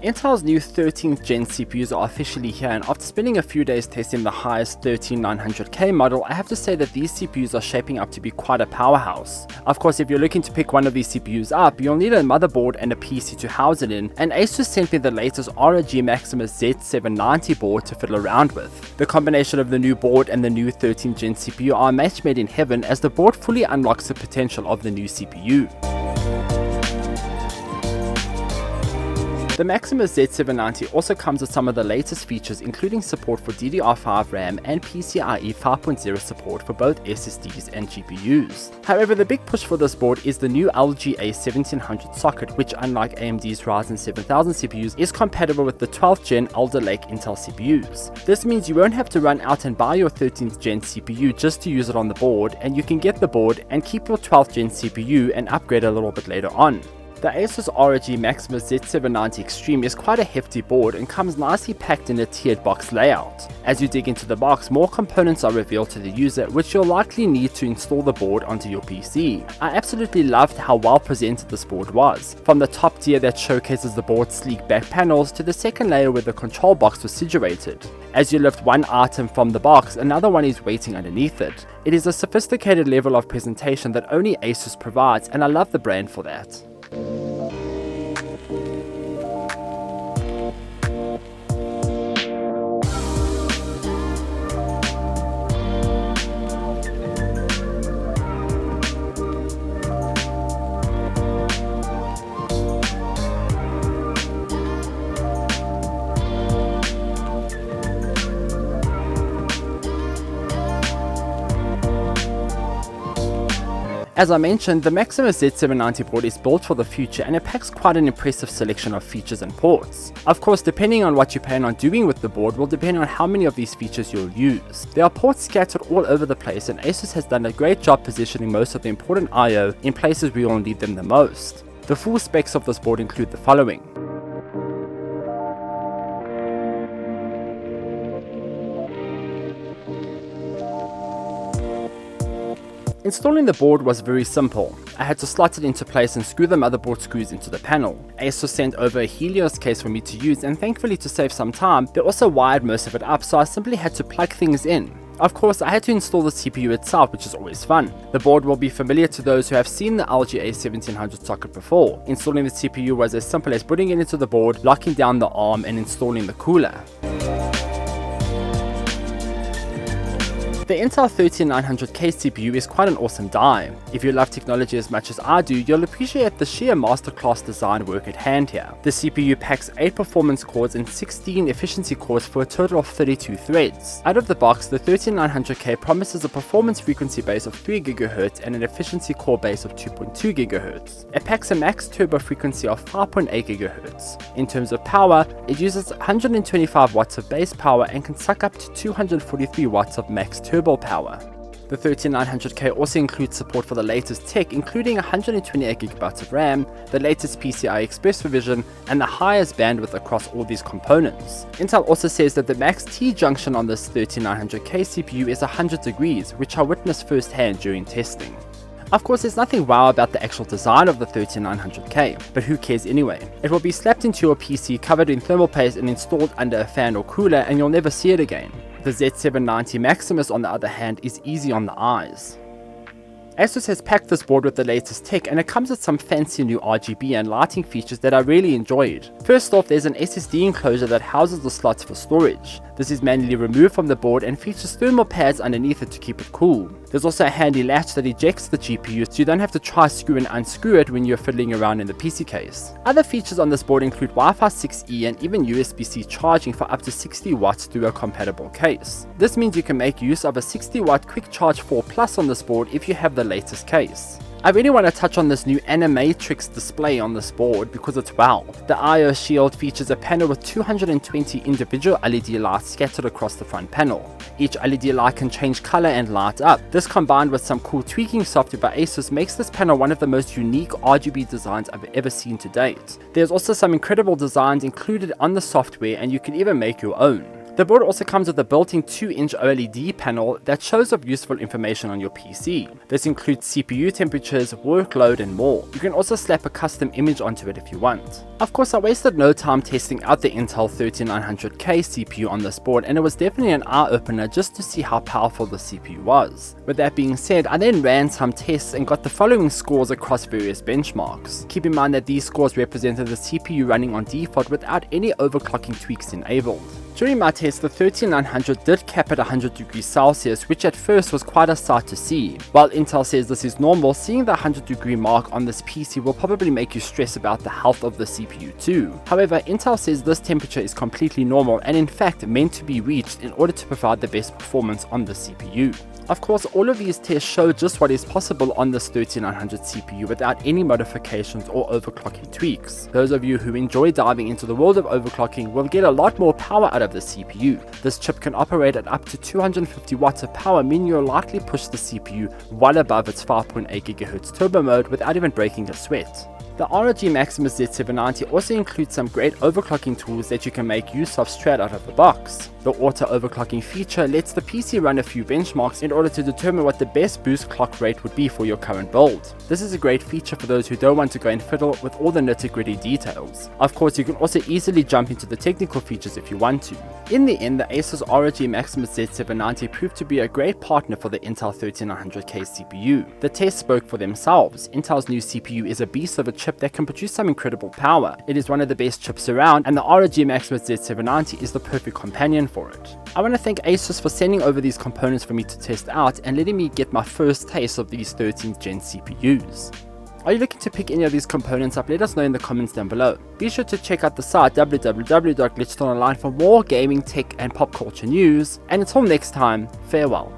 Intel's new 13th gen CPUs are officially here, and after spending a few days testing the highest 13900K model, I have to say that these CPUs are shaping up to be quite a powerhouse. Of course, if you're looking to pick one of these CPUs up, you'll need a motherboard and a PC to house it in, and ASUS sent me the latest ROG Maximus Z790 board to fiddle around with. The combination of the new board and the new 13th gen CPU are a match made in heaven, as the board fully unlocks the potential of the new CPU. The Maximus Z790 also comes with some of the latest features, including support for DDR5 RAM and PCIe 5.0 support for both SSDs and GPUs. However, the big push for this board is the new LGA 1700 socket, which unlike AMD's Ryzen 7000 CPUs, is compatible with the 12th gen Alder Lake Intel CPUs. This means you won't have to run out and buy your 13th gen CPU just to use it on the board, and you can get the board and keep your 12th gen CPU and upgrade a little bit later on. The ASUS ROG Maximus Z790 Extreme is quite a hefty board and comes nicely packed in a tiered box layout. As you dig into the box, more components are revealed to the user, which you'll likely need to install the board onto your PC. I absolutely loved how well presented this board was, from the top tier that showcases the board's sleek back panels to the second layer where the control box was situated. As you lift one item from the box, another one is waiting underneath it. It is a sophisticated level of presentation that only ASUS provides, and I love the brand for that. As I mentioned, the Maximus Z790 board is built for the future, and it packs quite an impressive selection of features and ports. Of course, depending on what you plan on doing with the board will depend on how many of these features you'll use. There are ports scattered all over the place, and ASUS has done a great job positioning most of the important I/O in places we will need them the most. The full specs of this board include the following. Installing the board was very simple. I had to slot it into place and screw the motherboard screws into the panel. ASUS sent over a Helios case for me to use, and thankfully, to save some time, they also wired most of it up, so I simply had to plug things in. Of course, I had to install the CPU itself, which is always fun. The board will be familiar to those who have seen the LGA 1700 socket before. Installing the CPU was as simple as putting it into the board, locking down the arm, and installing the cooler. The Intel 13900K CPU is quite an awesome die. If you love technology as much as I do, you'll appreciate the sheer masterclass design work at hand here. The CPU packs 8 performance cores and 16 efficiency cores for a total of 32 threads. Out of the box, the 13900K promises a performance frequency base of 3 GHz and an efficiency core base of 2.2 GHz. It packs a max turbo frequency of 5.8 GHz. In terms of power, it uses 125 watts of base power and can suck up to 243 watts of max turbo power. The 13900K also includes support for the latest tech, including 128GB of RAM, the latest PCI Express revision, and the highest bandwidth across all these components. Intel also says that the max T-junction on this 13900K CPU is 100 degrees, which I witnessed firsthand during testing. Of course, there's nothing wow about the actual design of the 13900K, but who cares anyway? It will be slapped into your PC, covered in thermal paste, and installed under a fan or cooler, and you'll never see it again. The Z790 Maximus, on the other hand, is easy on the eyes. ASUS has packed this board with the latest tech, and it comes with some fancy new RGB and lighting features that I really enjoyed. First off, there's an SSD enclosure that houses the slots for storage. This is manually removed from the board and features thermal pads underneath it to keep it cool. There's also a handy latch that ejects the GPU, so you don't have to try screw and unscrew it when you're fiddling around in the PC case. Other features on this board include Wi-Fi 6E and even USB-C charging for up to 60 watts through a compatible case. This means you can make use of a 60 watt Quick Charge 4 Plus on this board if you have the latest case. I really want to touch on this new Animatrix display on this board because it's wow. The I/O shield features a panel with 220 individual LED lights scattered across the front panel. Each LED light can change color and light up. This, combined with some cool tweaking software by ASUS, makes this panel one of the most unique RGB designs I've ever seen to date. There's also some incredible designs included on the software, and you can even make your own. The board also comes with a built-in 2-inch OLED panel that shows up useful information on your PC. This includes CPU temperatures, workload, and more. You can also slap a custom image onto it if you want. Of course, I wasted no time testing out the Intel 13900K CPU on this board, and it was definitely an eye-opener just to see how powerful the CPU was. With that being said, I then ran some tests and got the following scores across various benchmarks. Keep in mind that these scores represented the CPU running on default without any overclocking tweaks enabled. During my test, the 13900 did cap at 100 degrees Celsius, which at first was quite a sight to see. While Intel says this is normal, seeing the 100 degree mark on this PC will probably make you stress about the health of the CPU too. However, Intel says this temperature is completely normal and in fact meant to be reached in order to provide the best performance on the CPU. Of course, all of these tests show just what is possible on this 13900 CPU without any modifications or overclocking tweaks. Those of you who enjoy diving into the world of overclocking will get a lot more power out of the CPU. This chip can operate at up to 250 watts of power, meaning you'll likely push the CPU well above its 5.8 GHz turbo mode without even breaking a sweat. The ROG Maximus Z790 also includes some great overclocking tools that you can make use of straight out of the box. The auto overclocking feature lets the PC run a few benchmarks in order to determine what the best boost clock rate would be for your current build. This is a great feature for those who don't want to go and fiddle with all the nitty-gritty details. Of course, you can also easily jump into the technical features if you want to. In the end, the ASUS ROG Maximus Z790 proved to be a great partner for the Intel 13900K CPU. The tests spoke for themselves. Intel's new CPU is a beast of a chip that can produce some incredible power. It is one of the best chips around, and the ROG Maximus Z790 is the perfect companion for it. I want to thank ASUS for sending over these components for me to test out and letting me get my first taste of these 13th gen CPUs. Are you looking to pick any of these components up? Let us know in the comments down below. Be sure to check out the site www.glitchedonline for more gaming, tech, and pop culture news. And until next time, farewell.